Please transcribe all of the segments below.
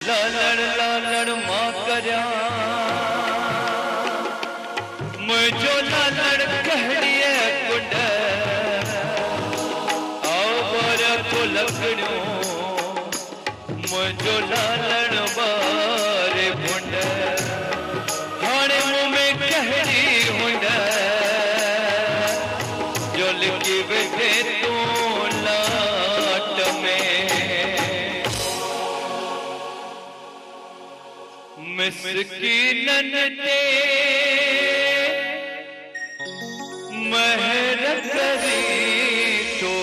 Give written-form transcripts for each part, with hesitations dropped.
लालण लालण मां करया मुझो लालण कहड़िए कुंड आओ बर को लकड़ो मुझो लालण बारे भुंड हाणे मुँह में कहड़ी हुंड जो लिखी बैठे तू लाट में मिस्कीनन ते महर करी तो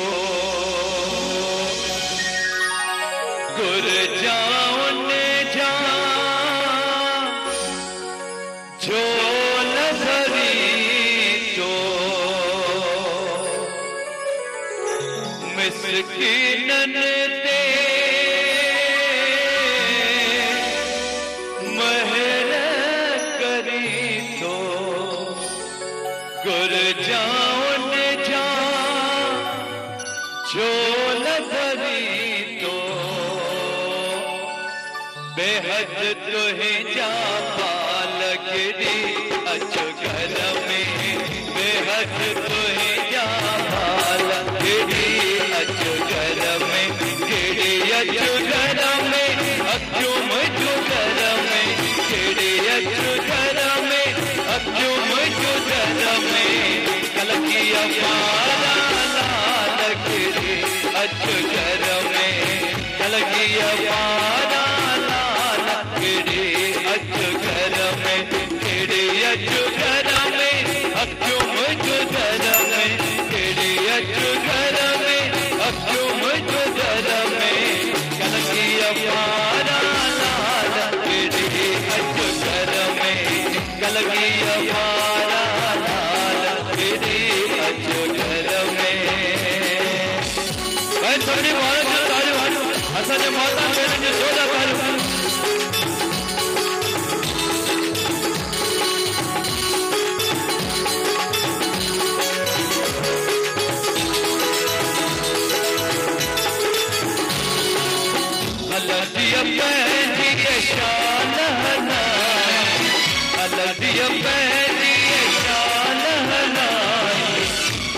गुर जाऊन जा जो नजरी तो मिस्कीनन ते महर करी तो गुर जाऊन जा जो नजरी तो बेहद तुहे जा पालगड़ी अच घर में बेहद तुहे जा पालगड़ी अच घर में केड़ी अच घर में अक्यों मुझो घर में केड़ी अच घर में अक्यों मुझो घर में कलकिया पारा लाल गिरी अच घर में कलकिया पारा लाल गिरी अच घर में केड़ी अच घर में अक्यों मुझो घर में केड़ी अच घर में अक्यों मुझो घर में कलकिया पारा लाल गिरी अच घर में कलकिया पारा लाल गिरी अच घर में भाई सबनी भारत जो तारू असा जो माता बहन जो सोजा तारू अलदिया पहनी के शान हनाई अलदिया पहनी के शान हनाई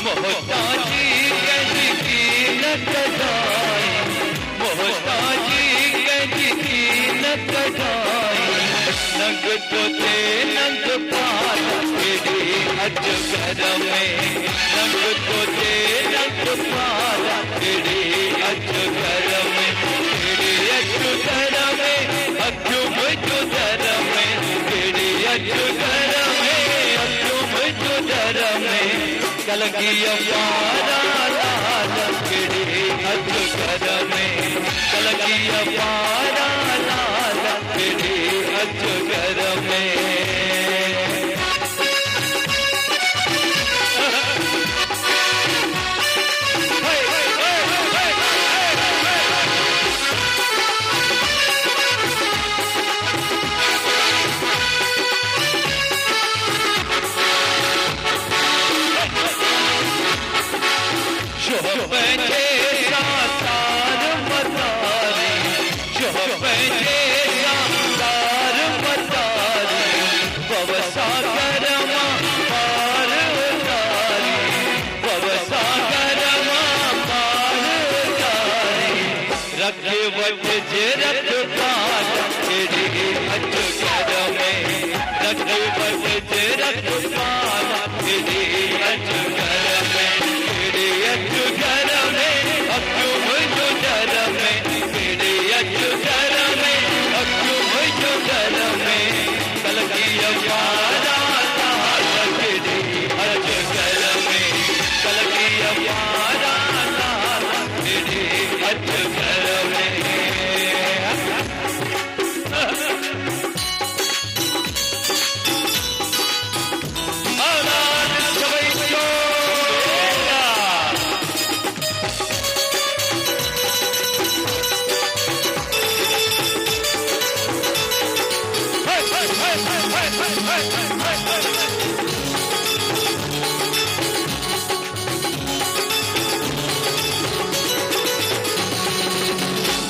मोहताजी कहीं की न कटाई मोहताजी कहीं की न कटाई नंग तो ते नंग पाल केड़ी अच घर में नंग तो ते नंग पाल केड़ी अच घर में केड़ी अच घर में अक्यों मुझो घर में केड़ी अच घर में अक्यों मुझो घर में कलकिया पारा लाल केड़ी अच घर में कलकिया पारा लाल केड़ी अच घर में रखे वट जे रख पाल केड़ी अच घर में रखे वट जे रख पाल केड़ी अच घर में केड़ी अच घर में अक्यों मुझो घर में केड़ी अच घर में अक्यों मुझो घर में कलकिया पारा लाल केड़ी अच घर में कलकिया पारा लाल केड़ी अच घर में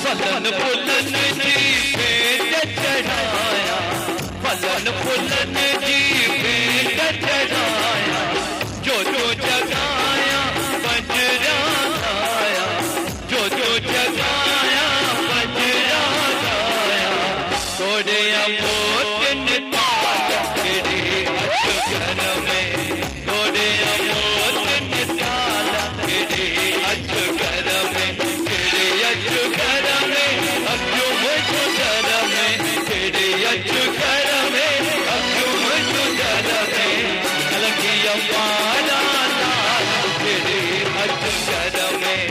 फलन फुलन जी फलन फुलन जी भेंट चढ़ाया, जो जो जगाया बजरा गाया, जो जो जगाया बजरा गाया, थोड़े अमोतन ताला तेरे अजगर में, थोड़े अमोतन ताला तेरे अजगर में, तेरे अजगर में अब क्यों मुझको डर में, तेरे अजगर में अब क्यों मुझको डर में, कलकिया वाला लाल तेरे अजगर में,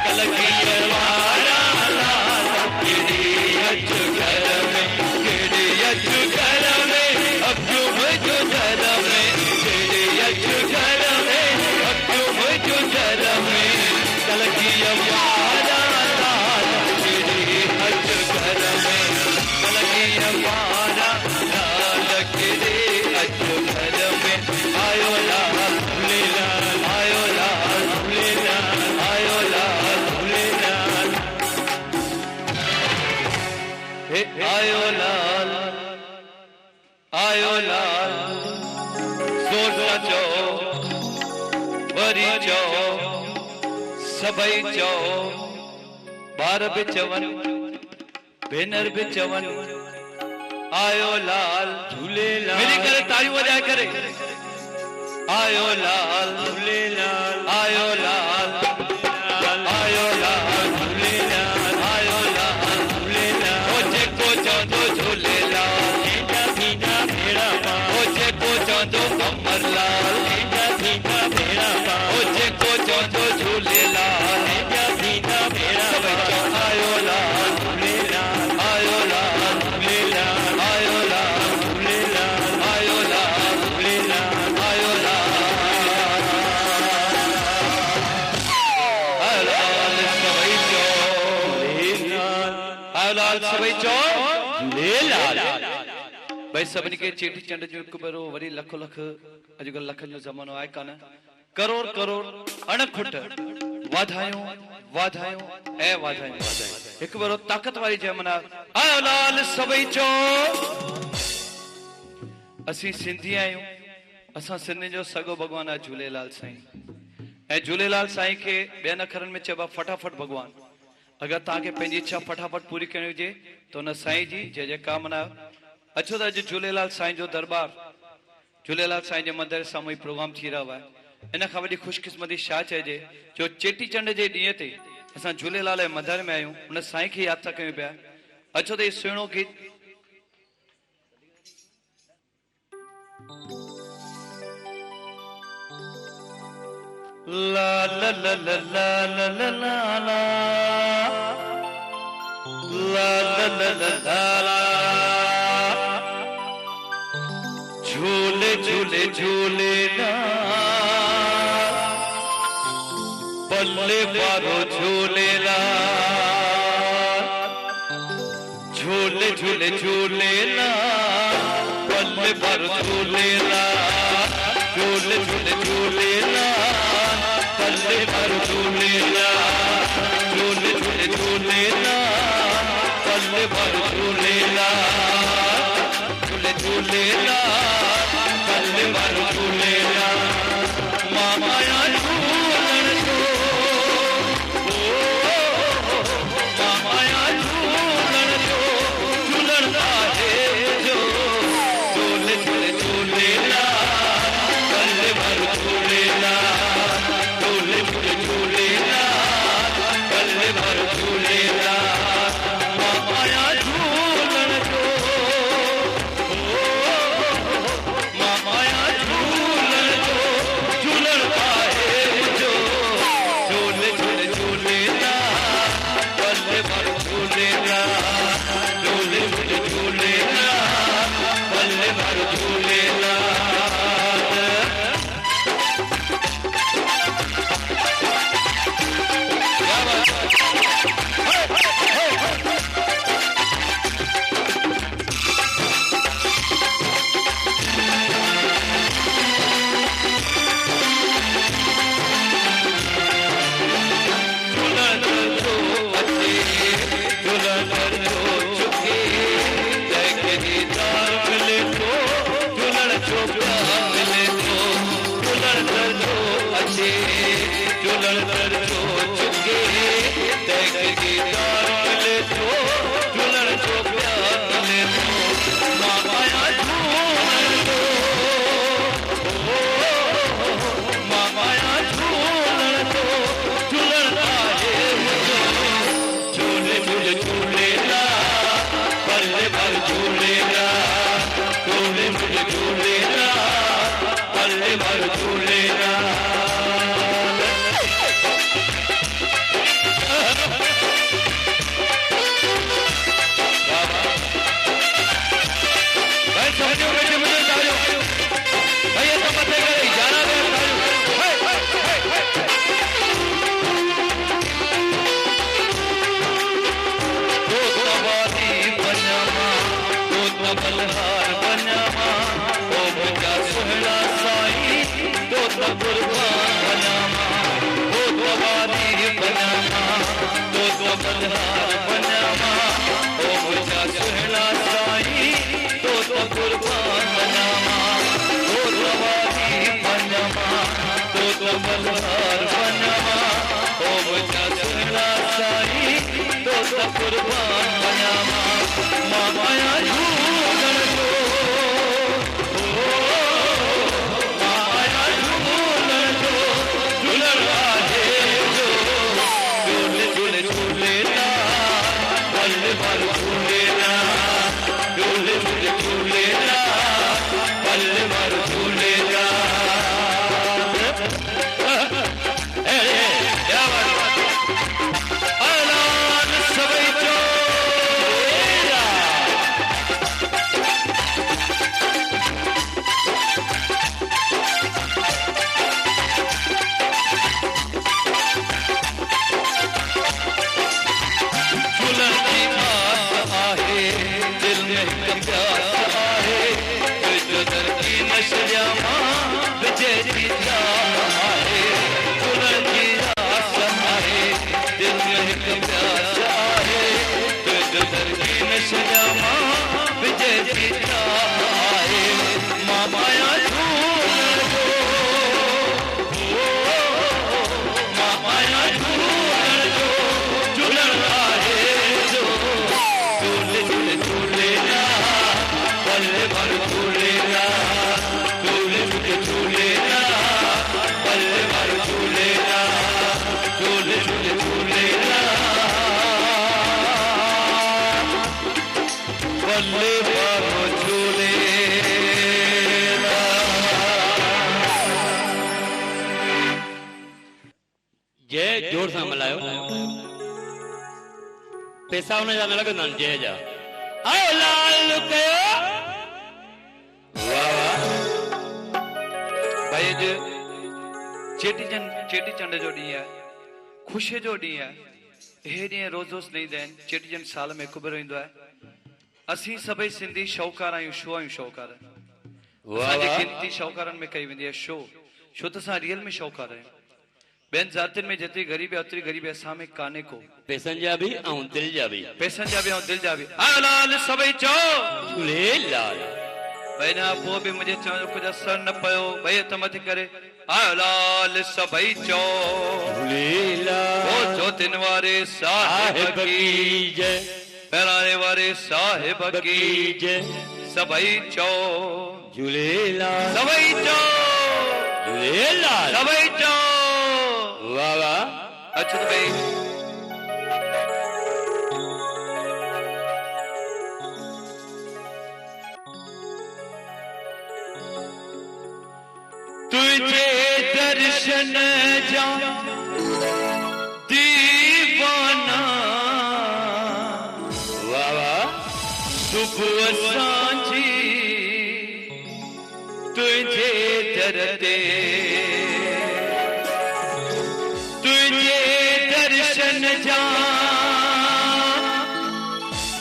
कलकिया वाला लाल तेरे अजगर में, तेरे अजगर में अब क्यों मुझको डर में, तेरे अजगर में अब क्यों मुझको डर में, कलकिया वाला लाल तेरे अजगर में, कलकिया वाला लाल तेरे अजगर में, आयो लाल झूलेलाल, आयो लाल झूलेलाल, आयो लाल झूलेलाल, हे आयो लाल, आयो लाल, जोर सां चओ, वरी चओ, सभई चओ, ॿार बि चवनि, भेनर बि चवनि, आयो लाल झूलेलाल, मिली करे तालियूं वॼाए करे, आयो लाल झूलेलाल, आयो लाल, आयो लाल झूलेलाल, आयो लाल झूलेलाल, ओ जेको चवंदो झूलेलाल, हेॾा थींदा भेड़ा पा, ओ जेको चवंदो कमरलाल, हेॾा थींदा भेड़ा पा, ओ जेको चवंदो झूलेलाल, हेॾा थींदा भेड़ा पा, आयो लाल झूलेलाल, आयो लाल झूलेलाल, आयो लाल झूलेलाल, आयो लाल झूलेलाल, आयो लाल, आयो लाल सभई चओ, आयो लाल सभई चओ झूलेलाल। भाई सभिनी खे चेटी चंड जो हिकु भेरो वरी लख लख, अॼुकल्ह लखनि जो ज़मानो आहे कान, करोड़ करोड़ अणखुट वाधायूं वाधायूं ऐं वाधायूं, हिकु भेरो ताक़त वारी जय मना, आयो लाल सभई चओ। असीं सिंधी आहियूं, असां सिंधियुनि जो सॻो भॻवानु आहे झूलेलाल साईं, ऐं झूलेलाल साईं खे ॿियनि अखरनि में चइबो आहे फटाफट भॻवानु। अगरि तव्हांखे पंहिंजी इच्छा फटाफट पूरी करणी हुजे त हुन साईं जी जय जयकार मनायो। अचो त अॼु झूलेलाल साईं जो दरबार, झूलेलाल साईं जे मंदर जे साम्हूं ई प्रोग्राम थी रहियो आहे। इन खां वॾी ख़ुशकिस्मती छा चइजे, जो चेटीचंड जे ॾींहं ते असां झूलेलाल जे मंदर में आहियूं, हुन साईं खे यादि था कयूं पिया। अचो त इहो सुहिणो गीत ला ला ला ला ला ला ला ला ला ला ला ला ला, झूले झूले झूले ना पल्ले पारो झूलेला, झूले झूले झूलेला पल्ले पारो झूलेला, झूले झूले झूलेला पल्ले पारो झूलेला, झूले झूले झूलेला पल्ले पारो झूलेला, झूले झूलेला पल्ले पारो झूलेला, माया झूलण जो माया झूलण जो झूलण आहे जो, झूले झूले झूलेला पल्ले पारो झूलेला, झूले झूले झूलेला पल्ले पारो झूलेला, माया झूलण जो माया झूलण जो झूलण आहे जो, झूले झूले झूलेला पल्ले पारो झूलेला, झूले झूले झूलेला पल्ले पारो झूलेला। झूलन जो चुके जय के दीदार मिले पल्ले भर झूलेगा तू भी मुझे झूलेगा पल्ले भर झूलेगा बलहार बनावा ओ मुझा सुहला साई तो कुर्बान बनावा ओ दवारी बनावा तो बलहार बनावा ओ मुझा सुहला साई तो कुर्बान बनावा ओ दवारी बनावा तो बलहार बनावा ओ मुझा सुहला साई तो कुर्बान बनावा माया जोर सां मल्हायो पैसा उन जा न लॻंदा आहिनि जय जा आओ लाल कयो वाह वाह भाई अॼु चेटीचंड जो ॾींहुं आहे ख़ुशीअ जो ॾींहुं आहे हे ॾींहं रोज़ रोज़ न ईंदा आहिनि चेटीचंड साल में हिकु भेरो ईंदो आहे असीं सभई सिंधी शौक़ार आहियूं छो आहियूं शौक़ार असांजी गिनती शौक़ारनि में कई वेंदी आहे छो त असां रियल में शौक़ार आहियूं बेन जातियुनि में जेतिरी ग़रीबी ओतिरी ग़रीबी असां में कान्हे को पैसनि जा बि ऐं दिलि जा बि पैसनि जा बि ऐं दिलि जा बि आयो लाल सभई चओ झूलेलाल भई ना पोइ बि मुंहिंजे चवण कुझु असर न पियो भई त मथे करे आयो लाल सभई चओ झूलेलाल ओ ज्योतिन वारे साहिब की जय पैराने वारे साहिब की जय सभई चओ झूलेलाल सभई चओ झूलेलाल सभई चओ वाह वाह अच्छा तो भाई तुझे दर्शन जा दीवाना वाह वाह सुबह सांझी तुझे दरदे दर्शन जा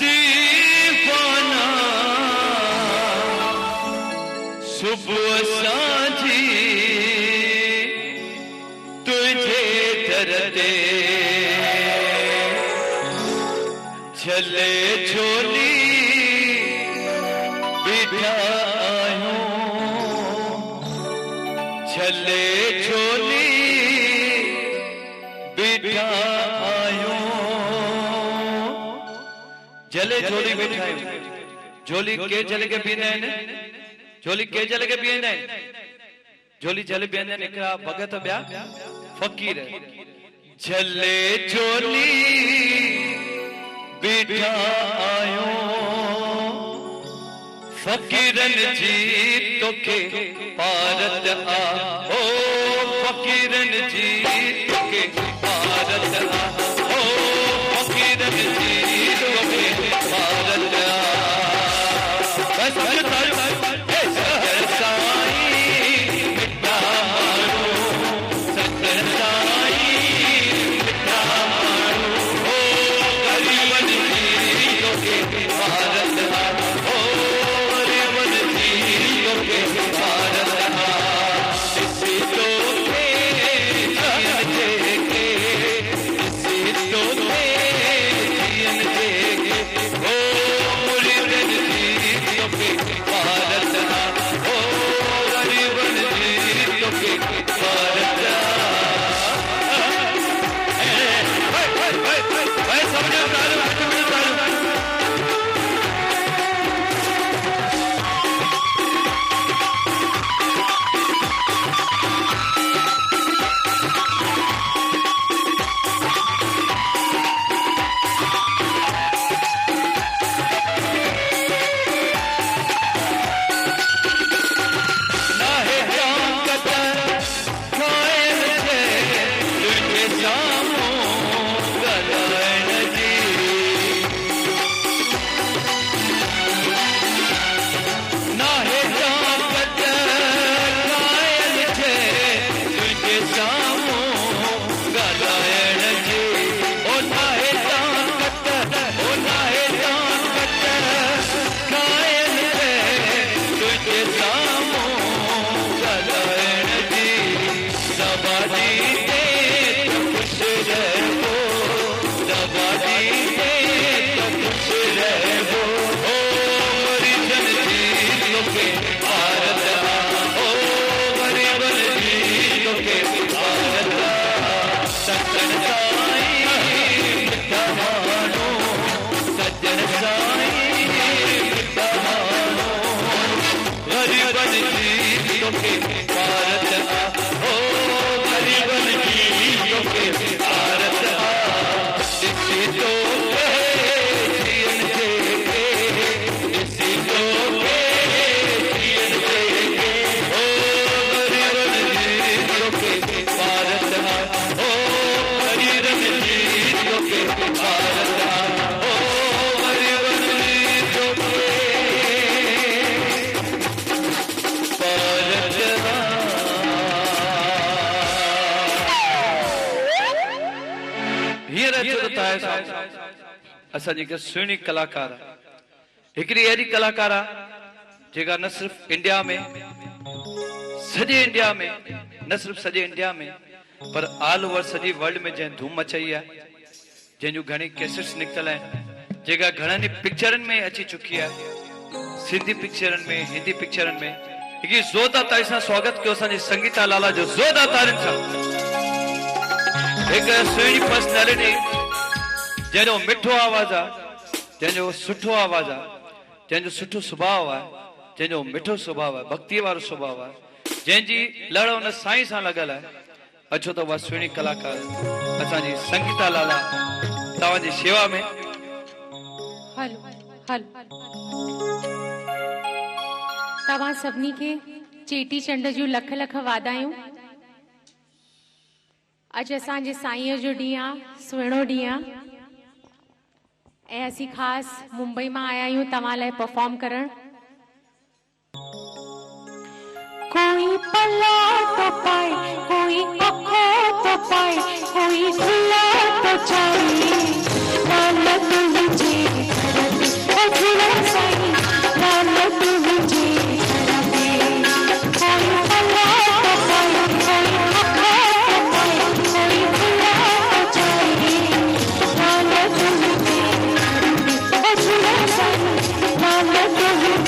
दीवाना सुबह सांझी तुझे दरदे छले झोली बिठा आयो छले झोली आयो जले झोली बिठायो झोली के जल के पीने झोली के जल के पीने झोली जल पीने निकरा भगत ब्या फकीर झले झोली बिठा आयो फकीरन जी तोखे भारत आ ओ फकीरन जी तोखे भारत आ ओ फकीरन जी तोखे भारत आ बस सजन साईं मिठा माण्हू सजन साईं मिठा माण्हू ओ गरीबन जी तोखे भारत आ ओ गरीबन जी तोखे भारत आ इसी तोखे जियन जेके इसी तोखे जियन जेके ओ गरीबन जी तोखे भारत आ ओ गरीबन जी तोखे भारत आ भाई समझो असांजी हिकु सुहिणी कलाकार हिकिड़ी अहिड़ी कलाकार जेका न सिर्फ़ इंडिया में सॼे इंडिया में न सिर्फ़ सॼे इंडिया में पर ऑल ओवर सॼी वर्ल्ड में जंहिं धूम मचाई आहे जंहिंजूं घणी कैसेट्स निकितल आहिनि जेका घणनि पिक्चरनि में अची चुकी आहे सिंधी पिक्चरनि में हिंदी पिक्चरनि में हिकिड़ी ज़ोरदार तारीफ़ सां स्वागत कयो असांजी संगीता लाला जो ज़ोरदार तारीफ़ सां हिकु सुहिणी पर्सनैलिटी जंहिंजो मिठो आवाज़ आहे जंहिंजो सुठो आवाज़ आहे जंहिंजो सुठो सुभाउ आहे जंहिंजो मिठो सुभाउ आहे भक्तीअ वारो सुभाउ आहे जंहिंजी लड़ उन साईं सां लॻल आहे अचो त उहा सुहिणी कलाकार असांजी संगीता लाला तव्हांजी शेवा में तव्हां सभिनी खे चेटी चंड जूं लख लख वाधायूं। अॼु असांजे साईंअ जो ॾींहुं आहे सुहिणो ॾींहुं आहे ऐं असीं ख़ासि मुंबई मां आया आहियूं तव्हां लाइ परफॉर्म करण। कोई पल्ला तो पाए कोई अखो तो पाए कोई खुला तो चाहिए लाल तुझे अखिला साईं लाल तुझे कोई पल्ला तो पाए कोई अखो तो पाए कोई खुला तो चाहिए लाल तुझे अखिला साईं लाल तुझे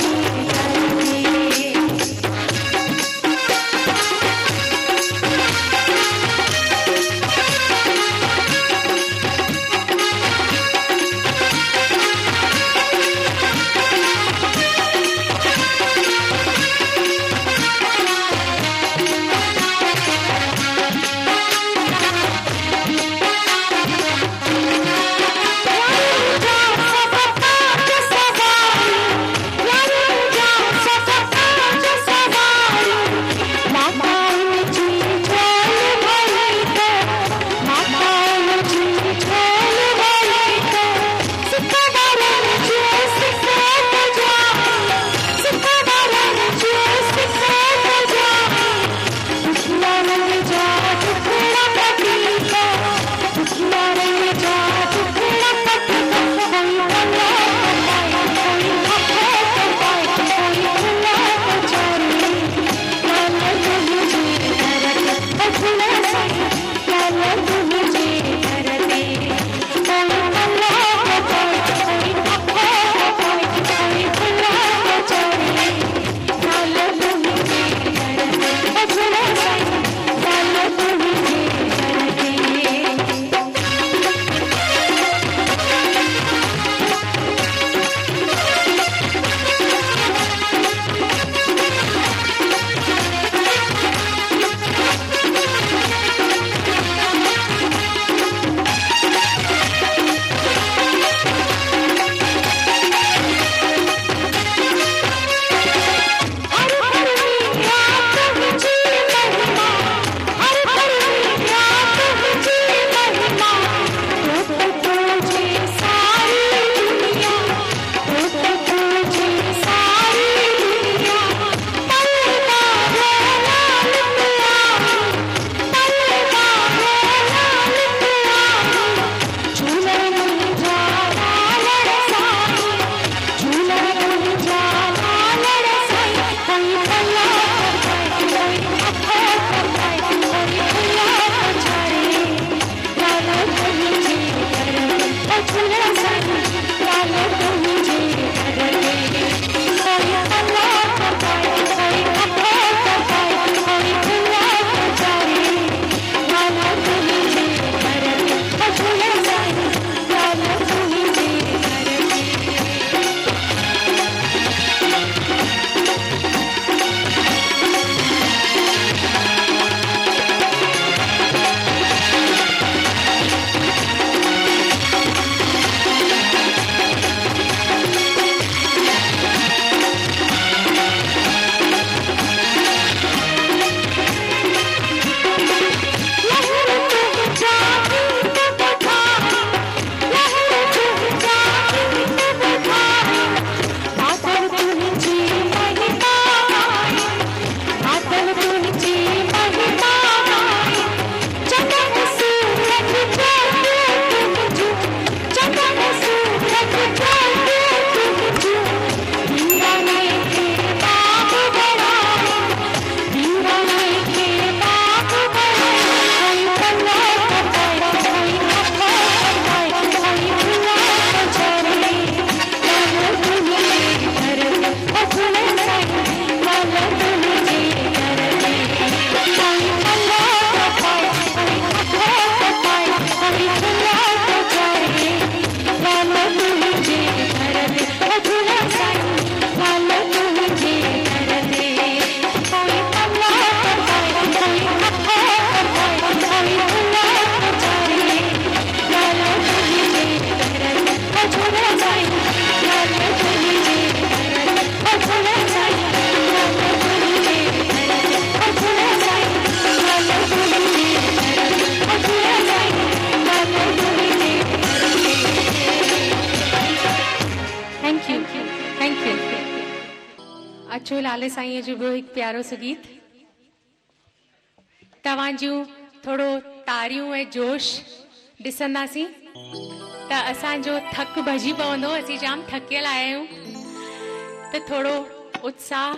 थैंक यू। अचो लाले साईं जो ॿियो हिकु प्यारो सो गीत तव्हां जूं थोरो तारियूं ऐं जोश ॾिसंदासीं त असांजो थक भॼी पवंदो। असीं जाम थकियल आया आहियूं त थोरो उत्साह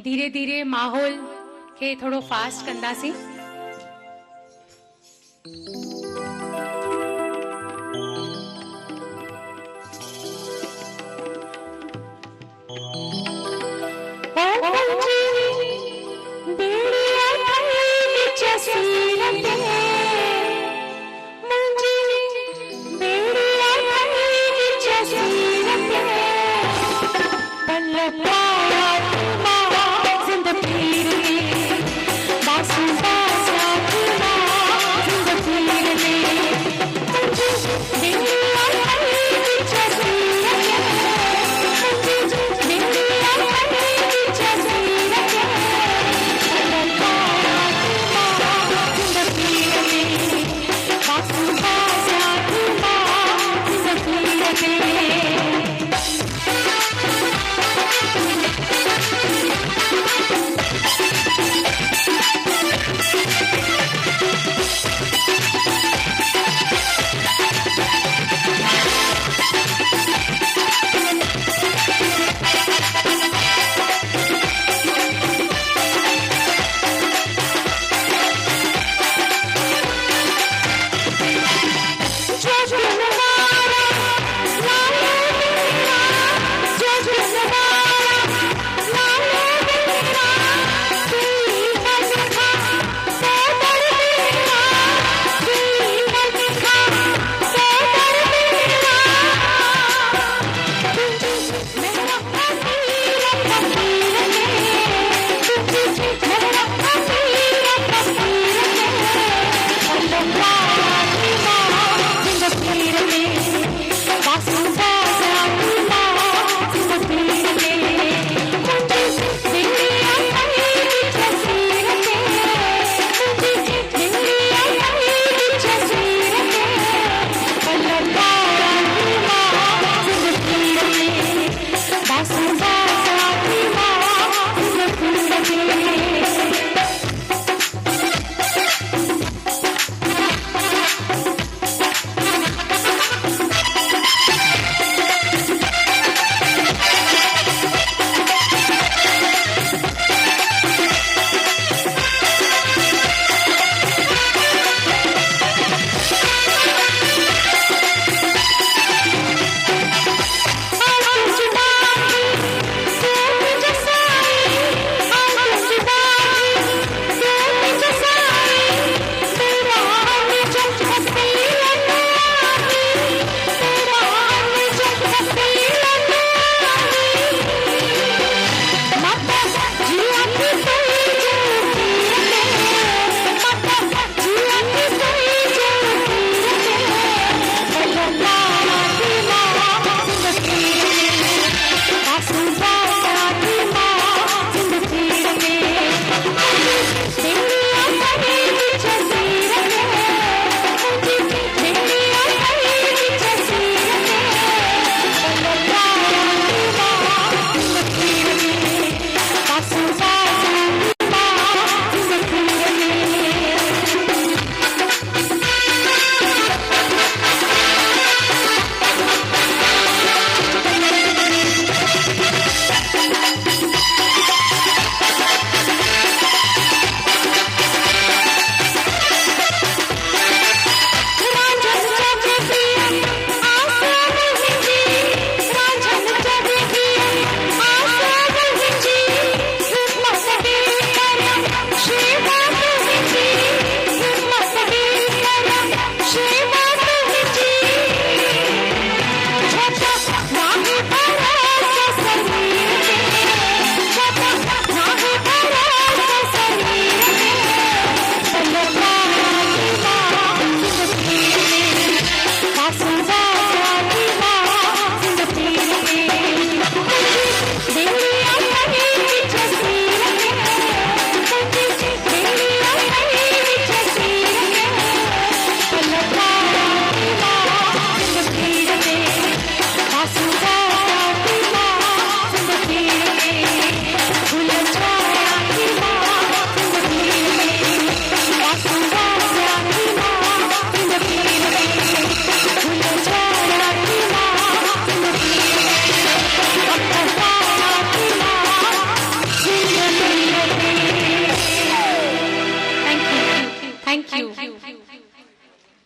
धीरे धीरे माहौल खे थोरो फास्ट कंदासीं।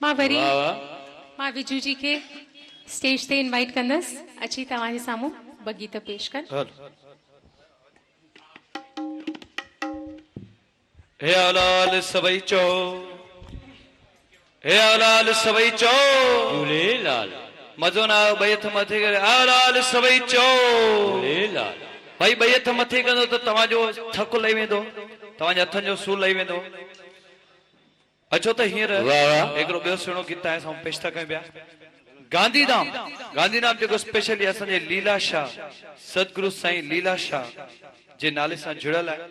मां वरी वाह वाह मां विजू जी खे स्टेज ते इनवाइट कंदसि अची तव्हांजे साम्हूं ॿ गीत पेश कर। हल हे औलाल सभई चो हे औलाल सभई चो झूलेलाल मज़ो ना आयो ॿई हथ मथे करे औलाल सभई चो झूलेलाल भाई ॿई हथ मथे कंदो त तव्हांजो थकु लही वेंदो तव्हांजे हथनि जो सूर लही वेंदो। अचो त हींअर वाह वाह हिकिड़ो ॿियो सुहिणो गीत तव्हां सां पेश था कयूं पिया। गांधीधाम गांधीधाम जेको स्पेशली असांजे लीला शाह सतगुरु साईं लीला शाह जे नाले सां जुड़ियल आहे।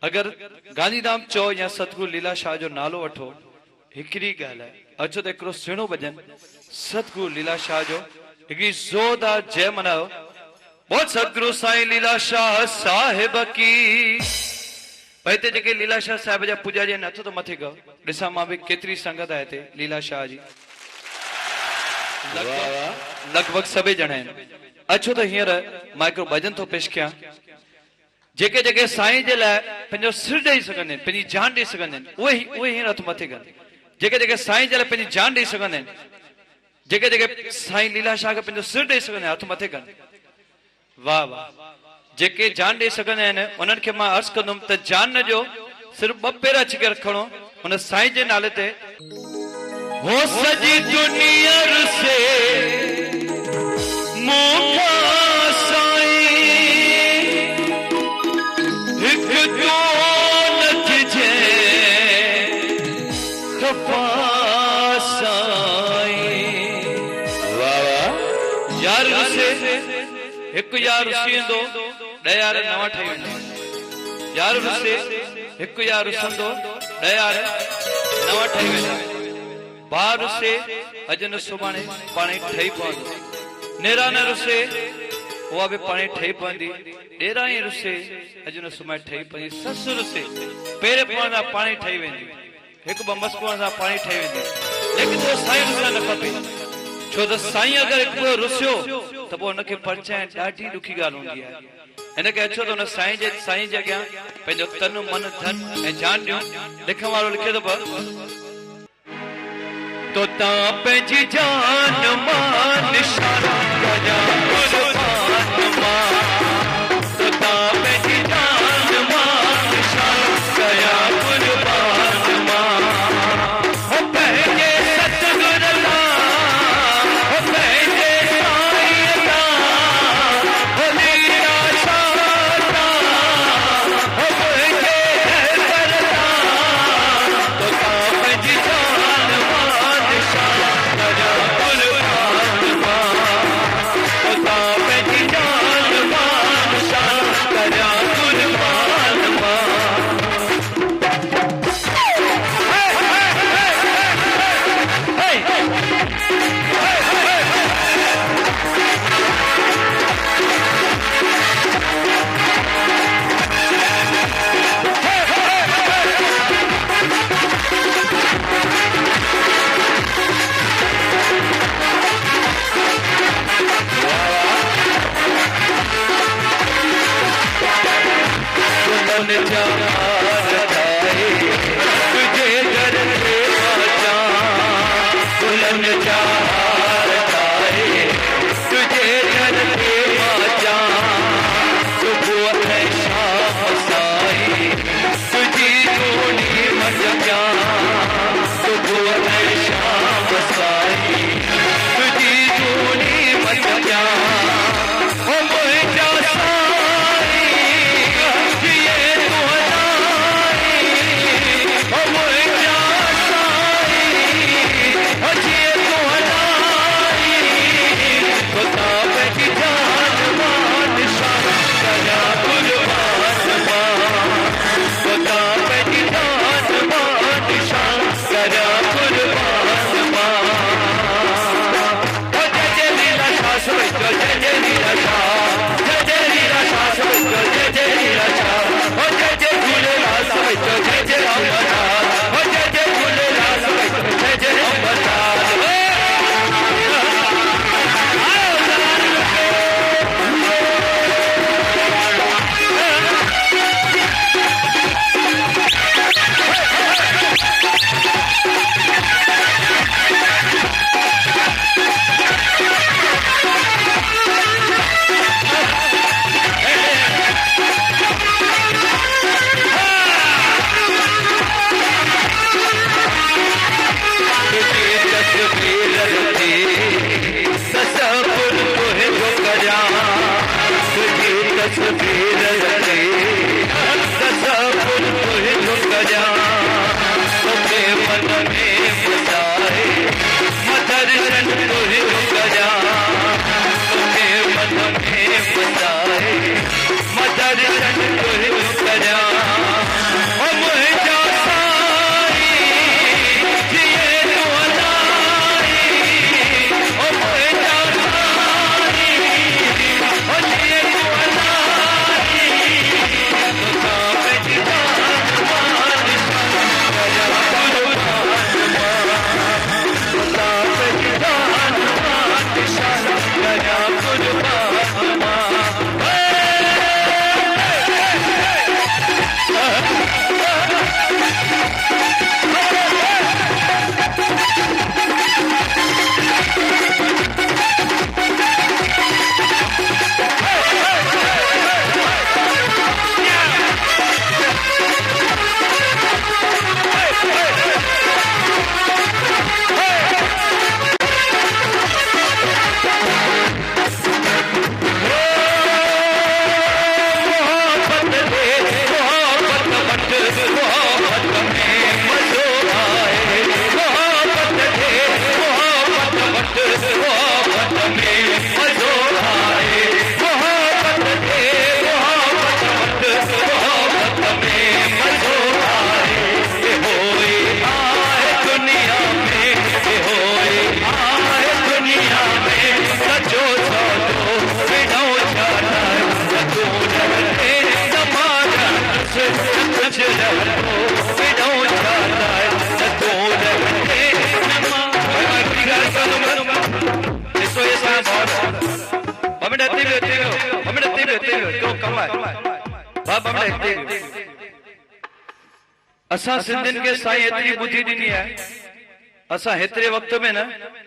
अगरि गांधीधाम चओ या सतगुरु लीला शाह जो नालो वठो हिकिड़ी ॻाल्हि आहे। अचो त हिकिड़ो सुहिणो भॼन सतगुरु लीला शाह जो हिकिड़ी ज़ोरदार जय मनायो। बहुत सतगुरु साईं लीला शाह साहिब की भाई हिते जेके लीला शाह साहिब जा पुजारी आहिनि हथ त मथे कयो ॾिसां मां बि केतिरी संगत आहे हिते लीला शाह जी लगभग सभई ॼणा आहिनि। अचो त हींअर मां हिकिड़ो भॼन थो पेश कयां। जेके जेके साईं जे लाइ पंहिंजो सिर ॾेई सघंदा आहिनि पंहिंजी जान ॾेई सघंदा आहिनि उहे हींअर हथ मथे कनि। जेके जेके साईं जे लाइ पंहिंजी जान ॾेई सघंदा आहिनि जेके जेके साईं लीला शाह खे पंहिंजो सिर ॾेई सघंदा आहिनि हथ मथे कनि। वाह वाह जेके जान ॾेई सघंदा आहिनि उन्हनि खे मां अर्ज़ु कंदुमि त जान जो सिर्फ़ु ॿ पेर अची करे रखणो हुन साईं जे नाले ते। हो सजी दुनिया से मोटा साईं हिकु तो नथिजे खफा साईं। वाह वाह यार से हिकु यार रुसींदो ॾह यार नवां ठही वेंदा। यार रुसे हिकु यार रुसंदो ॾह यार नवां ठही वेंदा। भाउ रुसे अॼु न सुभाणे पाण ई ठही पवंदो। नेरान रुसे उहा बि पाण ई ठही पवंदी। ॾेराणी रुसे अॼु न सुभाणे ठही पवंदी। ससु रुसे पहिरें पवण सां पाण ई ठही वेंदी। हिकु ॿ मस पवण सां पाण ई ठही वेंदी। लेकिन उहो साईं रुसणु न खपे छो त साईं अगरि हिकु ॿियो रुसियो त पोइ हुनखे परचाइण ॾाढी ॾुखी ॻाल्हि हूंदी आहे। हिन खे अचो त हुन साईं जे अॻियां पंहिंजो तन मन धन ऐं जान ॾियो। लिखण वारो लिखे थो पियो तो तव्हां पंहिंजी जान मां निशान कया कुर्बान मां तो तव्हां पंहिंजी जान मां निशान कया कुर्बान मां। हो पंहिंजे सतगुर लाइ हो पंहिंजे साईं लाइ हो लीला शाह लाइ हो पंहिंजे दर लाइ तो तव्हां पंहिंजी जान मां निशान कया कुर्बान मां तो तव्हां तस्वीर लगे तस्वुर तुझ झुक जा तोके मन में बसाए मदरसन तुझ झुक जा तोके मन में बसाए मदरसन तुझ झुक जा ओ मुझे साई जिए तू अलाई ओ मुझे साई ओ जिए तू अलाई तो सामने दीदार मान करा तुझ सामने दीदार मान करा तुझ असां सिंधियुनि खे साईं एतिरी ॿुधी ॾिनी आहे असां हेतिरे वक़्त में न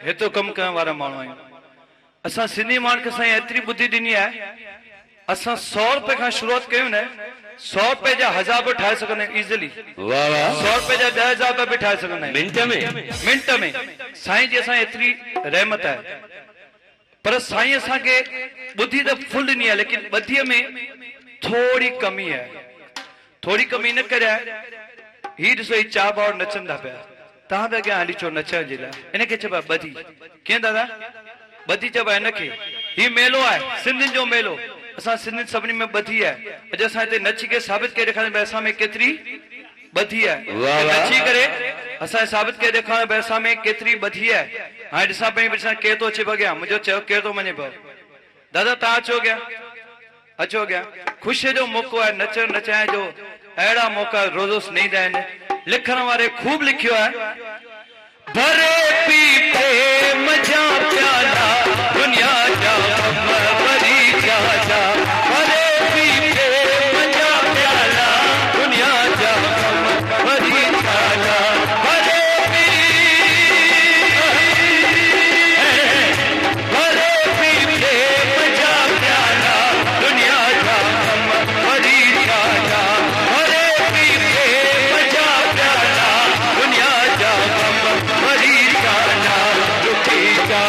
हेतिरो कमु करण वारा माण्हू आहियूं असां सिंधी माण्हुनि खे साईं एतिरी ॿुधी ॾिनी आहे असां 100 रुपए खां शुरूआत कयूं न 100 रुपए जा 1000 बि ठाहे सघंदा आहियूं इज़िली 100 रुपए जा 10,000 रुपया बि ठाहे सघंदा आहियूं मिंट में साईं जी असां एतिरी रहमत आहे पर साईं असांखे ॿुधी त फुल ॾिनी आहे लेकिन ॿधीअ में थोड़ी कमी आहे थोड़ी कमी न करे ही ॾिसो ही चा भाउर नचंदा पिया तव्हां बि अॻियां हली अचो नचण जे लाइ इनखे चइबो आहे ॿधी कीअं दादा ॿधी चइबो आहे हिनखे ही मेलो आहे सिंधियुनि जो मेलो असां सिंधियुनि सभिनी में ॿधी आहे अॼु असां हिते नची करे साबित करे ॾेखारियूं भई असां में केतिरी ॿधी आहे नची करे असां साबित करे ॾेखारियूं भई असां में केतिरी ॿधी आहे हाणे ॾिसां पई ॾिसां केरु थो अचे पियो मुंहिंजो चयो केरु थो मञे पियो दादा तव्हां अचो अॻियां अचो अॻियां ख़ुशीअ जो मौक़ो आहे नचण नचाइण जो अहिड़ा मौक़ा रोज़ रोज़ न ईंदा आहिनि लिखण वारे खूब लिखियो आहे भरे पी प्रेम जा प्याला दुनिया जा भरी जा जा भरे पी प्रेम जा प्याला दुनिया जा भरी जा जा भरे पी प्रेम जा प्याला दुनिया जा भरी जा जा भरे पी प्रेम जा प्याला दुनिया जा भरी जा जा रुकी जा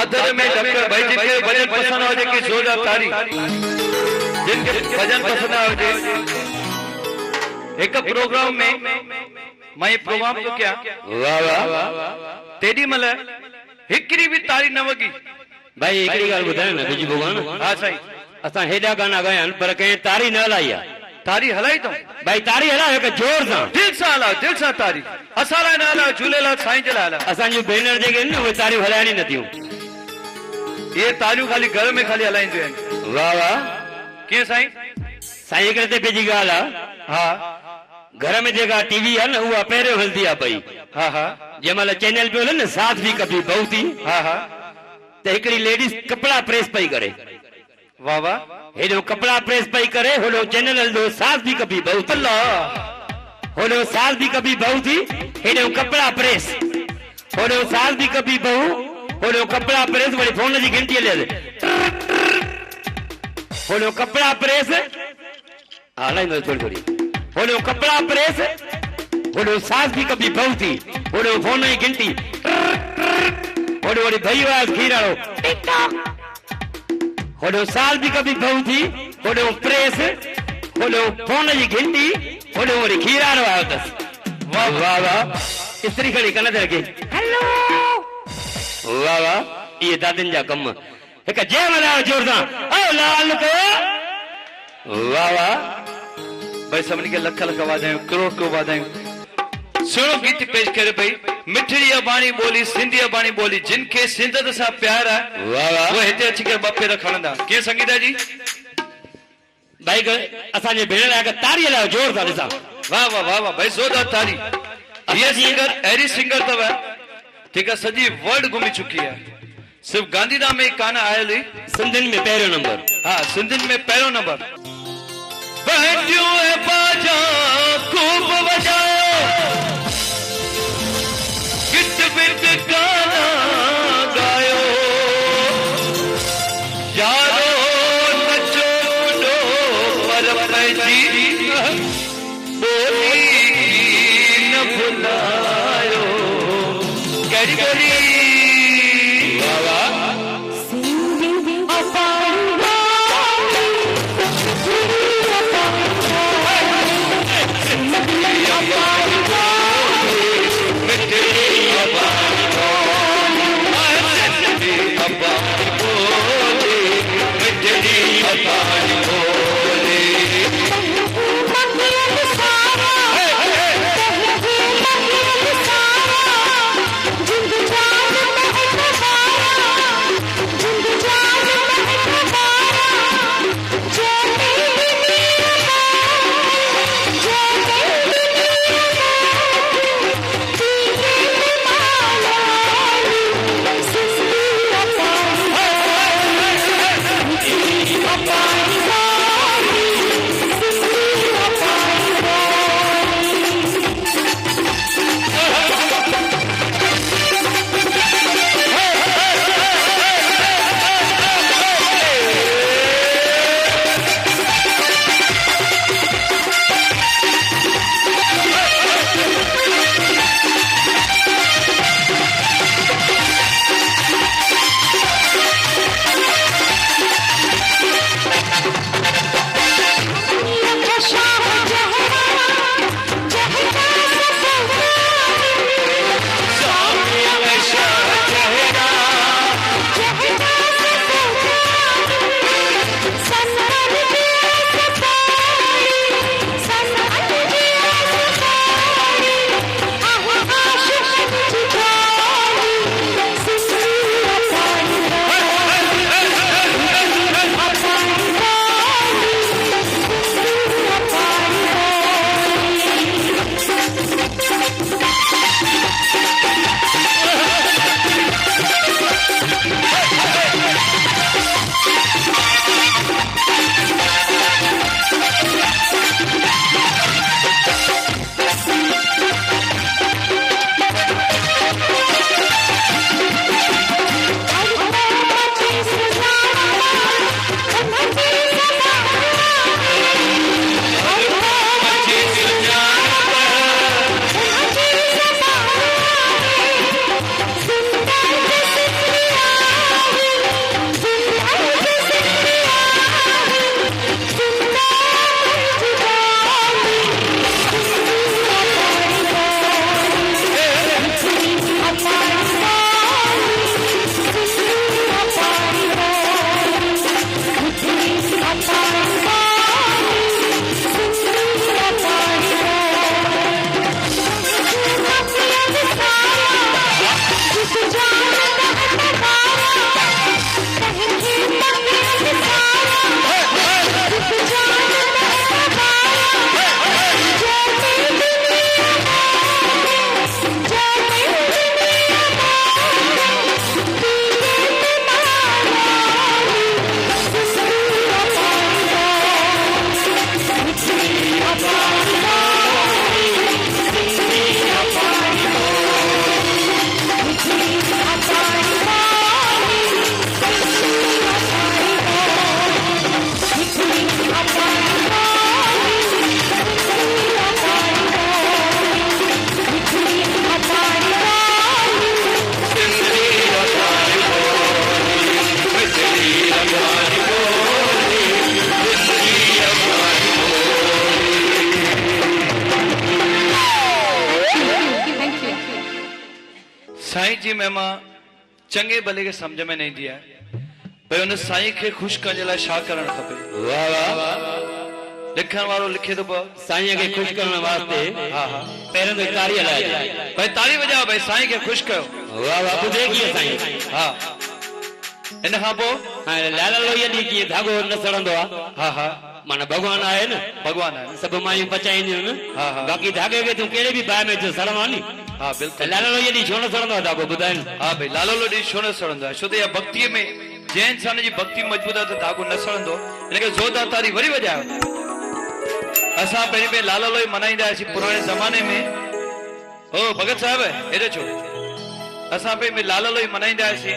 दादर में डॉक्टर भाई जिनके भजन पसंद हो जेकी जोरदार तारी जिनके भजन पसंद हो जे एक प्रोग्राम में मैं प्रोग्राम तो क्या वाह वाह तेडी मल हिकड़ी भी तारी न वगी भाई हिकिड़ी ॻाल्हि ॿुधायो न बिजू भॻवान हां साईं असां हेॾा गाना ॻाया आहिनि पर कंहिं तारी न हलाई आहे तारी हलाई तो भाई तारी हलायो हिकु जोर सां दिल सां हलाओ दिल सां तारी असां लाइ न हलाओ झूलेलाल साईं जे लाइ हलाओ असांजूं भेनर जेके आहिनि न उहे तारियूं हलाइण ई नथियूं ये तारियूं खाली घर में खाली हलाईंदियूं आहिनि वाह वाह कीअं साईं साईं हिकिड़े ते पंहिंजी ॻाल्हि आहे हा घर में जेका टीवी आहे न उहा पहिरियों हलंदी आहे पई हा हा जंहिं महिल चैनल पियो हले न साथ भी कभी बहू थी हा हा त हिकिड़ी लेडीज कपिड़ा प्रेस पई करे वाह वाह हेॾो कपिड़ा प्रेस पई करे होॾो चैनल हलंदो साथ भी कभी बहू थी होॾो साथ भी कभी बहू थी हेॾो कपिड़ा प्रेस होॾो साथ भी कभी बहू होॾो कपिड़ा प्रेस वरी फोन जी घंटी हले होॾो कपिड़ा प्रेस हलाईंदो थोरी थोरी होॾो कपिड़ा प्रेस होॾो सास भी कभी बहू थी होॾो फोन जी घंटी होॾो वरी भई आवाज़ खीराड़ो होॾो साल भी कभी बहू थी होॾो प्रेस होॾो फोन जी घंटी होॾो वरी खीराड़ो आयो अथसि वाह वाह वाह इस्त्री खणी कन ते रखे हेलो वाह वाह इहे दादियुनि जा कम हिकु जय मल्हायो जोर सां ओ लाल कयो वाह वाह भाई सभिनी खे लख लख वाधायूं करोड़ करोड़ वाधायूं सुहिणो गीत पेश करे पई मिठड़ी अबाणी ॿोली सिंधी अबाणी ॿोली जिनखे सिंधत सां प्यार आहे वाह वाह उहे हिते अची करे ॿ पेर खणंदा कीअं संगीता जी भाई असांजे भेण लाइ हिकु तारी हलायो जोर सां ॾिसां वाह वाह वाह वाह भाई जोरदार तारी ये सिंगर अहिड़ी सिंगर अथव जेका सॼी वर्ल्ड घुमी चुकी आहे सिर्फ़ गांधीधाम में कान आयल हुई सिंधियुनि में पहिरियों नंबर हाँ सिंधियुनि में पहिरियों नंबर बहटियूं ऐं बाजा खूब वॼायो गिट बिट गाना गायो यारो नचो कुॾो पर पंहिंजी ॿोली न भुलायो कहिड़ी ॿोली वाह वाह जिंद जान साईं जी महिमा चङे भले खे सम्झ में न ईंदी आहे भई हुन साईं खे ख़ुशि करण जे लाइ छा करणु खपे। वाह वाह लिखण वारो लिखे थो पियो साईं खे ख़ुशि करण वास्ते हा हा पहिरियों त तारी हलाए भाई ताली वॼाओ भाई साईं खे ख़ुशि कयो। वाह वाह ॿुधे कीअं साईं हा इन खां पोइ हाणे लाल लोईअ ॾींहुं कीअं धाॻो न सड़ंदो आहे। हा हा माना भॻवान आहे न भॻवान आहे सभु मायूं पचाईंदियूं आहिनि हा हा बाक़ी धाॻे खे तूं कहिड़े बि बाहि में सड़णो आहे नी हा बिल्कुलु लाल लोईअ ॾींहुं छो न सड़ंदो आहे धाॻो ॿुधाए हा भाई लालो लो ॾींहुं छो न सड़ंदो आहे छो त इहा भक्तीअ में जंहिं इंसान जी भक्ति मजबूत आहे त धाॻो न सड़ंदो हिनखे ज़ोरदार तारी वरी वॼायो। असां पहिरीं लाल लोई मल्हाईंदा हुआसीं पुराणे ज़माने में ओ भगत साहिब हेॾे छो असां पहिरीं लाल लोई मल्हाईंदा हुआसीं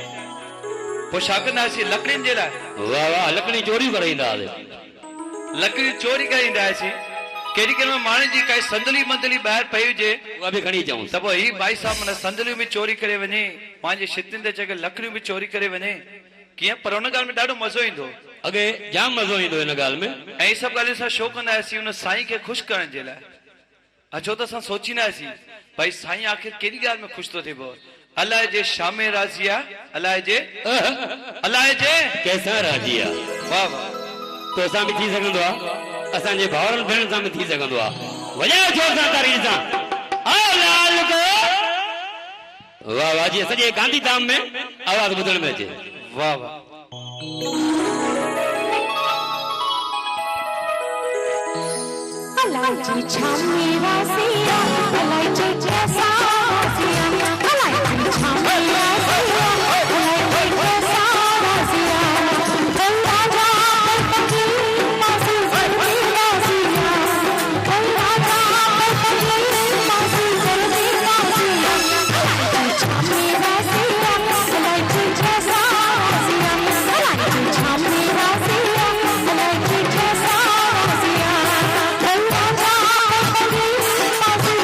पोइ छा कंदा हुआसीं लकड़ियुनि जे लाइ वाह वाह लकड़ी चोरी करे ईंदा हुआसीं लकड़ी चोरी करे ईंदा हुआसीं केॾी केॾी माण्हुनि जी काई संदली मंदली ॿाहिरि पई हुजे उहा बि खणी अचूं त पोइ ही भाई साहब माना संदलियूं बि चोरी करे वञे पंहिंजे छितियुनि ते चके लकड़ियूं बि चोरी करे वञे कीअं पर हुन ॻाल्हि में ॾाढो मज़ो ईंदो अॻे जाम मज़ो ईंदो हिन ॻाल्हि में ऐं ही सभु ॻाल्हियूं असां छो कंदा हुआसीं हुन साईं खे ख़ुशि करण जे लाइ छो त असां सोचींदा हुआसीं भई साईं आख़िर कहिड़ी ॻाल्हि में ख़ुशि थो थिए पियो अलाए जे शामे राज़ी आहे अलाए जे कंहिंसां राज़ी आहे वाह वाह तो असां बि थी सघंदो आहे असांजे भाउरनि भेणनि सां बि थी सघंदो आहे वॼायो जोर सां तारीफ़ सां आओ लाल को वाह वाह जी सॼे गांधीधाम में आवाज़ ॿुधण में अचे वाह वाह अलाइची छामे रासिया अलाइची कैसा रासिया अलाइची छामे रासिया अलाइची कैसा रासिया गंगा जा पतली मासी जल्दी रासिया गंगा जा पतली मासी जल्दी रासिया अलाइची छामे रासिया अलाइची कैसा रासिया अलाइची छामे रासिया अलाइची कैसा रासिया गंगा जा पतली मासी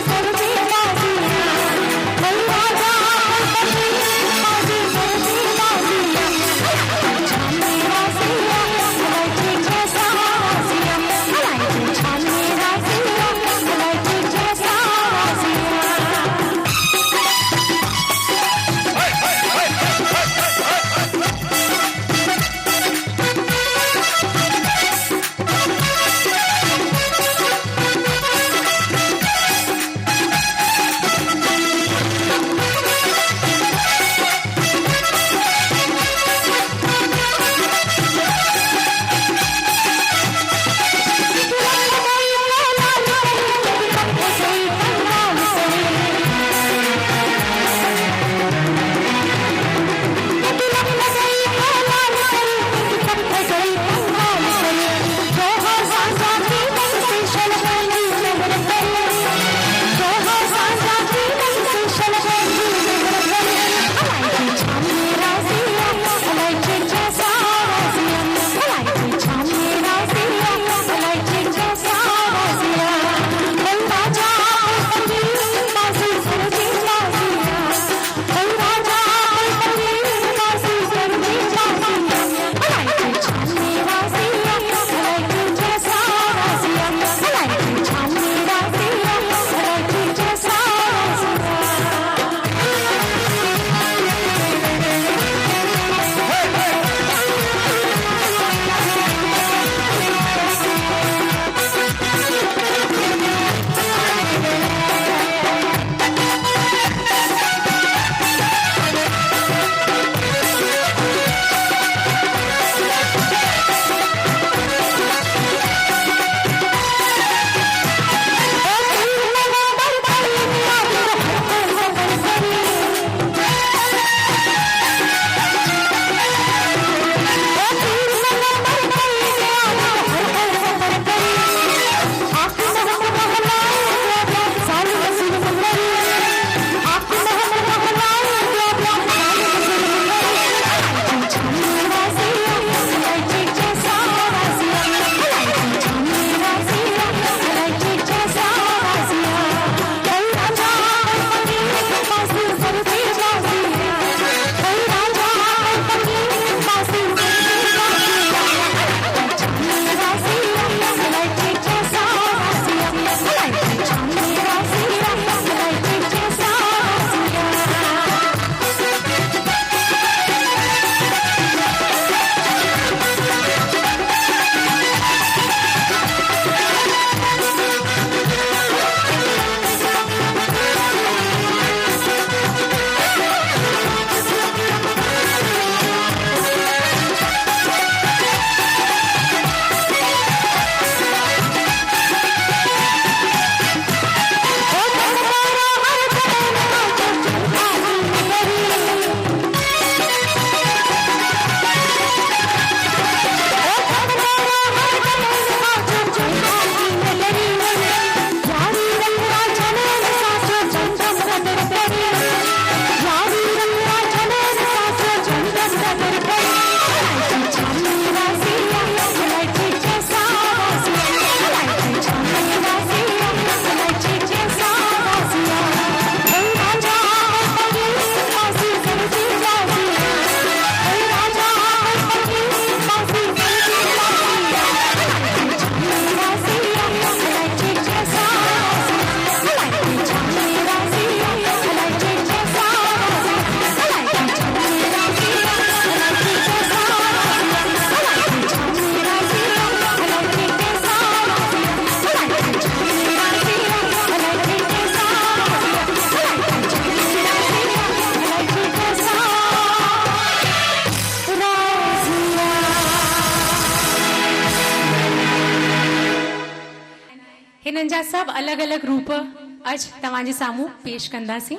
जा सभु अलॻि अलॻि रूप अॼु तव्हांजे साम्हूं पेश कंदासीं।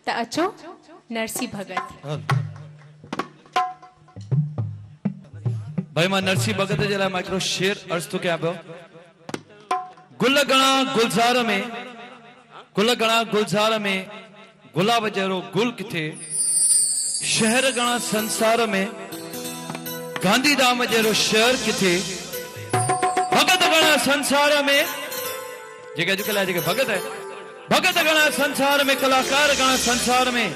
त अचो नरसी भगत। भाई मां नरसी भगत जे लाइ मां हिकिड़ो शेर अर्ज़ थो कयां पियो। गुल घणा गुलज़ार में, गुल घणा गुलज़ार में, गुलाब जहिड़ो गुल किथे, शहर घणा संसार में, गांधीधाम जहिड़ो शहर किथे, भगत घणा संसार में, जेके अॼुकल्ह जेके भगत आहे, भगत घणा संसार में, कलाकार घणा संसार में,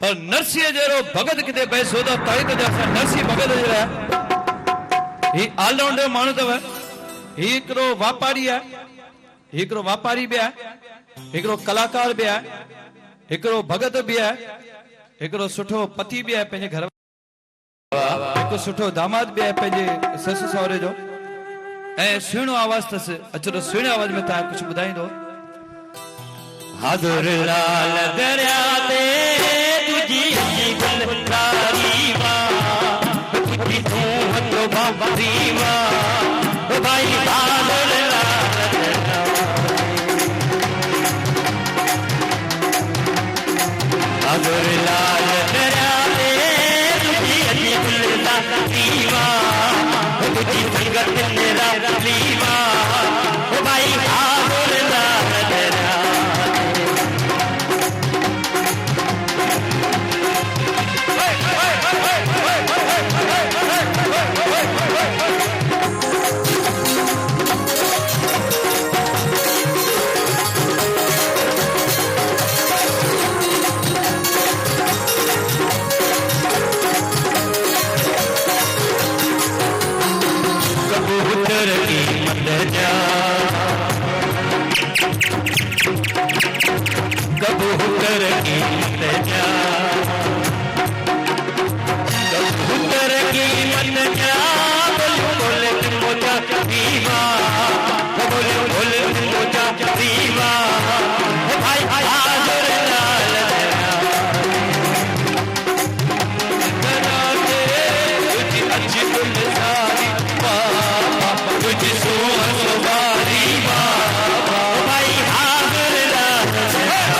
पर नरसीअ जहिड़ो भगत किथे पैसो त तारीख़ जा असां नरसी भगत जे लाइ ही ऑलराउंडर माण्हू अथव। ही हिकिड़ो वापारी आहे, हिकिड़ो वापारी बि आहे, हिकिड़ो कलाकार बि आहे, हिकिड़ो भगत बि आहे, हिकिड़ो सुठो पति बि आहे पंहिंजे घर, हिकु सुठो दामाद बि आहे पंहिंजे ससु सहुरे जो, ऐं सुहिणो आवाज़ अथसि। अचो त सुहिणे आवाज़ में तव्हां कुझु ॿुधाईंदो। हाज़ुर लाल दरिया ते तुझी गुलकारी मां, तुझी तूं हथो बाबरी मां, ओ भाई हाज़ुर लाल दरिया, हाज़ुर लाल दरिया ते तुझी गुलकारी मां, तुझी संगत तेरा लीमा, ओ भाई हाज़ुर लाल दरिया। कबूतर की मत जा, कबूतर की मत जा, कबूतर की मत जा, बोल मोजा दीवा, बोल मोजा दीवा, भाई हाज़ुर लाल दरिया, तुझी अच्छी गुलज़ारी तुझी सोहर सवारी भाई हाज़ुर लाल दरिया।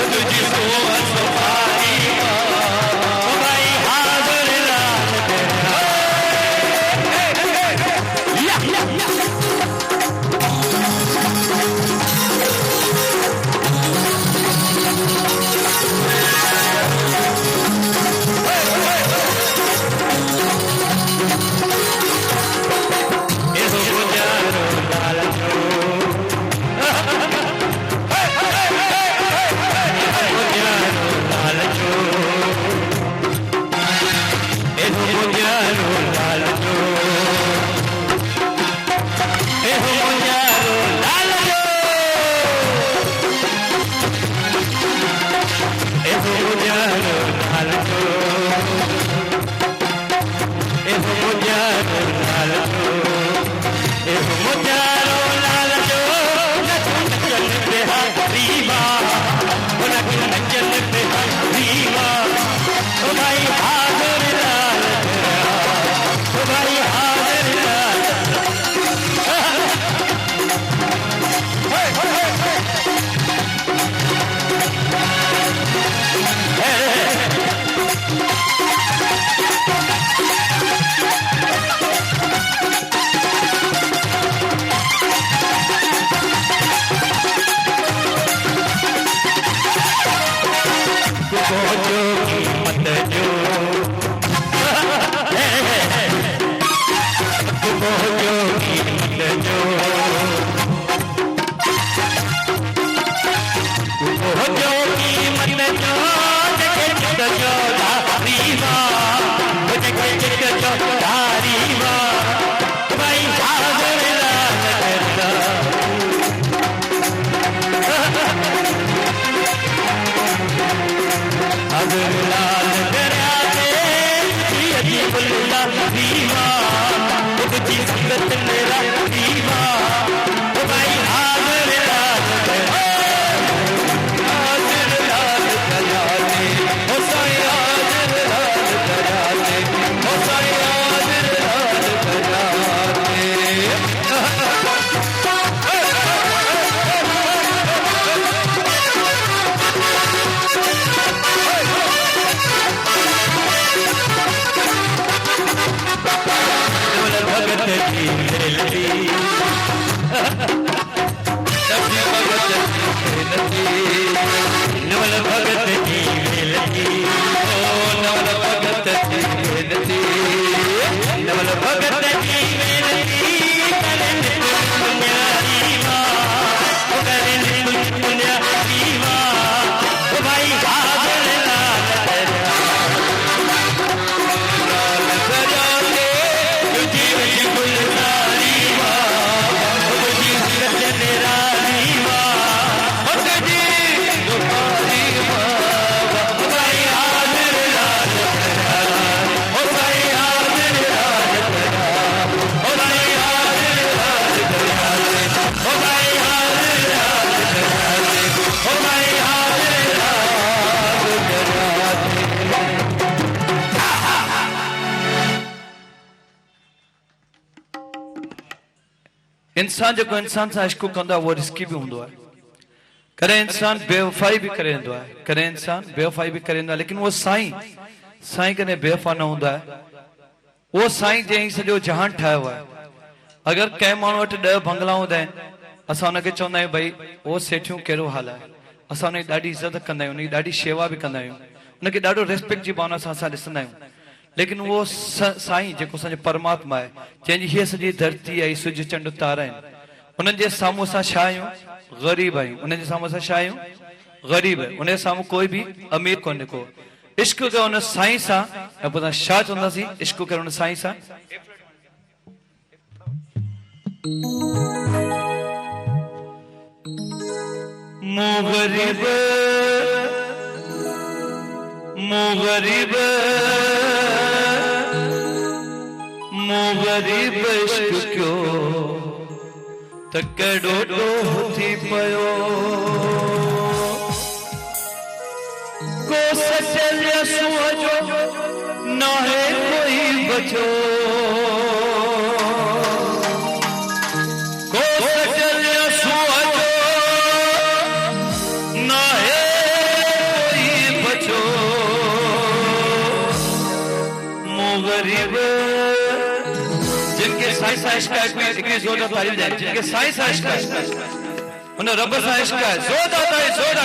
तुझी सोहर सवारी भाई हाज़ुर लाल भगत जी मिलती नवल भगत जी मिलती ओ नवल भगत जी मिलती नवल भगत जी मिलती करें पुण्यारी माँ करें पुण्यारी माँ भाई हाजर लाल इंसान जो इंसान से इश्क कंदो आहे वो रिस्की भी होंदो आहे करें इंसान बेवफाई भी करेंदो आहे करें इंसान बेवफाई भी करेंदो आहे लेकिन वो साईं कने बेवफा न होंदा है वो साईं जे सॼो जहान ठाहियो आहे अगर कंहिं माण्हू वटि 10 बंगला हूंदा आहिनि असां हुनखे चवंदा आहियूं भई वो सेठियूं कहिड़ो हाल आहे असां हुनजी ॾाढी इज़त कंदा आहियूं हुनजी ॾाढी शेवा बि कंदा आहियूं हुनखे ॾाढो रिस्पेक्ट जी भावना सां असां ॾिसंदा आहियूं लेकिन वो साईं जेको असांजो परमात्मा आहे जंहिंजी हीअ सॼी धरती आहे सिज चंड तारा आहिनि उन्हनि जे साम्हूं असां छा आहियूं ग़रीब आहियूं उन्हनि जे साम्हूं असां छा आहियूं ग़रीब उन जे साम्हूं कोई बि अमीर कोन्हे को इश्क कयो उन साईं सां ऐं पोइ असां छा चवंदासीं इश्क कयो उन साईं सां मूं ग़रीब मूं ग़रीब मूं ग़रीब इश्क कयो त कहिड़ो ॾोह थी पियो को सचल सूअ जो नाहे कोई बचो को सचल सूअ जो नाहे कोई बचो मूं ग़रीब जिनके साईं सां इश्क आहे कोई हिकिड़ी ज़ोर तारीफ़ ॾियनि जिनके साईं सां इश्क आहे हुन रब सां इश्क आहे ज़ोर ताईं ज़ोर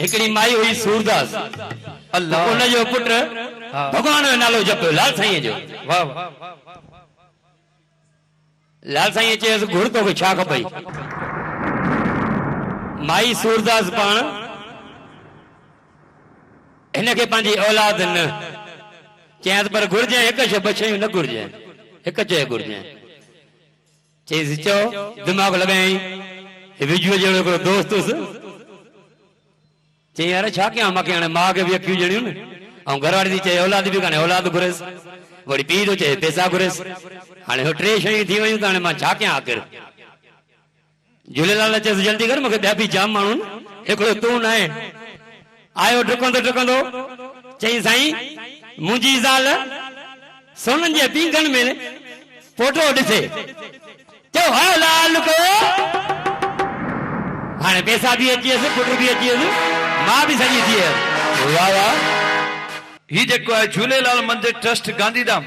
हिकड़ी माई हुई सूरदास अल्लाह उन जो पुट भगवान जो नालो जपियो लाल साईं जो वाह वाह लाल साईं चयसि घुर तोखे छा खपई माई सूरदास पाण हिनखे पंहिंजी औलाद न चयसि पर घुरजांइ हिकु शइ ॿ शयूं न घुरजांइ हिकु शइ घुरजांइ चयसि चओ दिमाग़ लॻाई विजुअ जहिड़ो हिकिड़ो दोस्त हुयुसि चई यार छा कयां मूंखे हाणे माउ खे बि अखियूं ॼणियूं न ऐं घरवारी थी चए औलाद बि कान्हे औलाद घुरेसि वरी पीउ थो चए पैसा घुरेसि हाणे हो 3 शयूं थी वयूं त हाणे मां छा कयां आख़िर झूलेलाल चयसि जल्दी कर मूंखे ॿिया बि जाम माण्हू हिकिड़ो तूं न आहे आयो डुकंदो चई साईं मुंहिंजी ज़ाल सोननि जे पींघनि में फोटो ॾिसे चओ हा लाल को हाणे पैसा बि अची वियसि पुट बि अची वियसि मां भी सही थी है वाह वाह ही जेको है झूलेलाल मंदिर ट्रस्ट गांधीधाम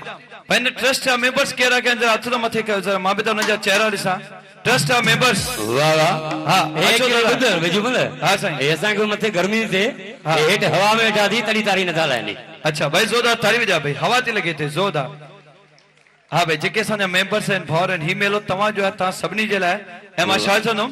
पैन ट्रस्ट जा मेंबर्स केरा के अंदर हथ तो मथे कयो जरा मां भी तो उनजा चेहरा ॾिसां ट्रस्ट जा मेंबर्स वाह वाह हां अचो दादा विजुमल हां साईं ए असा को मथे गर्मी थे हेठ हवा में वेठा थी तड़ी तारी नथा लाइनी अच्छा भाई जोरदार ताली वजा भाई हवा थी लगे थे जोरदार हां भाई जेके असा members and for and he मेलो तवा जो है ता सबनी जे लाए ए मां छा चंदो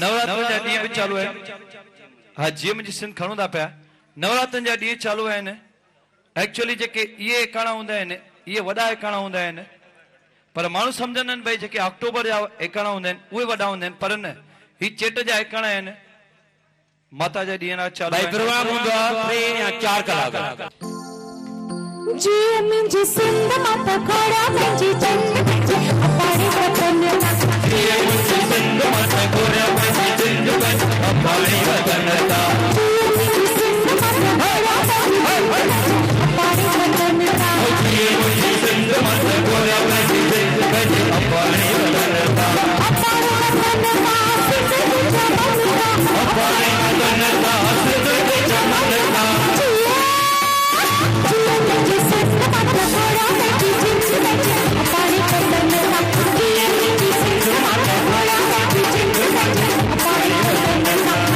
नवरात्रन जा ॾींहं बि चालू है हाँ जीअं मुंहिंजी सिंध खणूं था पिया नवरात्रन जा ॾींहं चालू आहिनि एक्चुअली जेके इहे एकाणा हूंदा आहिनि इहे वॾा एकाणा हूंदा आहिनि पर माण्हू सम्झंदा आहिनि भई जेके अक्टूबर जा एकाणा हूंदा आहिनि उहे वॾा हूंदा आहिनि पर न ही चेट जा एकाणा आहिनि माता जा ॾींहं चालू भाई प्रोग्राम हूंदो आहे 3 या 4 कलाक जी मुंहिंजी सिंध माता खोड़ा मुंहिंजी चंद मुंहिंजी अपाड़ी वतन जी मुंहिंजी सिंध माता खोड़ा मुंहिंजी चंद मुंहिंजी अपाड़ी वतन ता मुंहिंजी सिंध माता खोड़ा मुंहिंजी अपाड़ी वतन ता जी मुंहिंजी सिंध माता खोड़ा मुंहिंजी चंद मुंहिंजी अपाड़ी वतन ता अपाड़ी वतन ता सिंध जो चमन ता अपाड़ी वतन ता सिंध जो चमन ता मुंहिंजी सिंध माता खोड़ा मुंहिंजी चंद मुंहिंजी अपाड़ी वतन ता मुंहिंजी सिंध माता खोड़ा मुंहिंजी चंद मुंहिंजी अपाड़ी वतन ता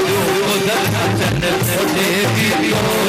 जो उधर चल देवी